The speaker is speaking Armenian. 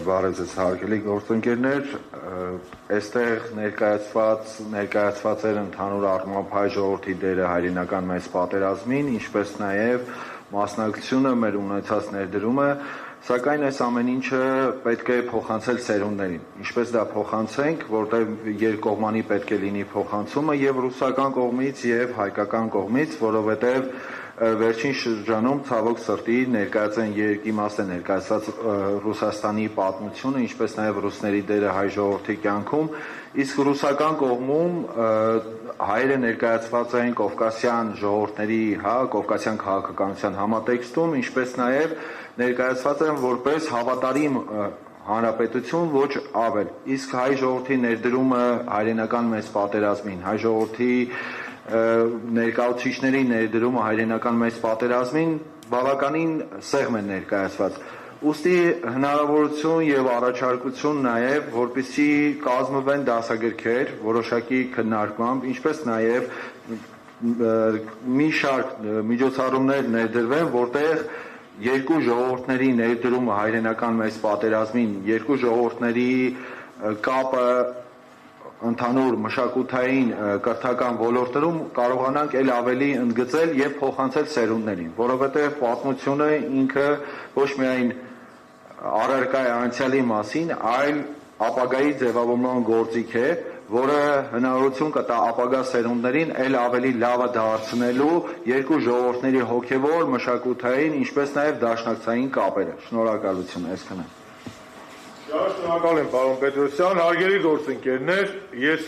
Բարև ձեզ հարգելի գործընկերներ, այստեղ ներկայացված էր ընդհանուր առմամբ հայ ժողովրդի դերը հայրենական մեծ պատերազմին, ինչպես նաև մասնակցությունը մեր ունեցած ներդրումը, սակայն այս ամեն ինչը պետք է փոխանցել սերունդներին։ Ինչպես դա փոխանցենք, որտեղ երկկողմանի պետք է լինի փոխանցումը եւ ռուսական կողմից եւ հայկական կողմից, որովհետեւ վերջին շրջանում ցավոք սրտի իմաստ է ներկայացված Ռուսաստանի պատմությունը, ինչպես նաև ռուսների դերը հայ ժողովրդի կյանքում, իսկ ռուսական կողմում հայերը ներկայացված են կովկասյան ժողովուրդների, կովկասյան քաղաքականության համատեքստում, ինչպես նաև ներկայացված են որպես հավատարիմ հանրապետություն, ոչ ավել։ Իսկ հայ ժողովրդի ներդրումը հայրենական մեծ պատերազմին, հայ ժողովրդի ներկայացուցիչների ներդրումը հայրենական մեծ պատերազմին բավականին սեղմ է ներկայացված։ Ուստի հնարավորություն եւ առաջարկություն նաեւ, որպեսզի կազմվեն դասագրքեր որոշակի քննարկմամբ, ինչպես նաեւ մի շարք միջոցառումներ ներդրվեն, որտեղ երկու ժողովուրդների ներդրումը հայրենական մեծ պատերազմին, երկու ժողովուրդների կապը ընդհանուր մշակութային կրթական ոլորտներում կարողանանք ել ավելի ընդգծել եւ փոխանցել սերունդներին, որովհետեւ պատմությունը ինքը ոչ միայն առարկա է անցյալի մասին, այլ ապագայի ձևավորման գործիք է, որը հնարավորություն կտա ապագա սերունդներին ել ավելի լավը դարձնելու երկու ժողովուրդների հոգեվոր, մշակութային, ինչպես նաեւ դաշնակցային կապերը։ Շնորհակալություն, այսքանը։ Շնորհակալ եմ, պարոն Պետրոսյան, հարգելի գործընկերներ, ես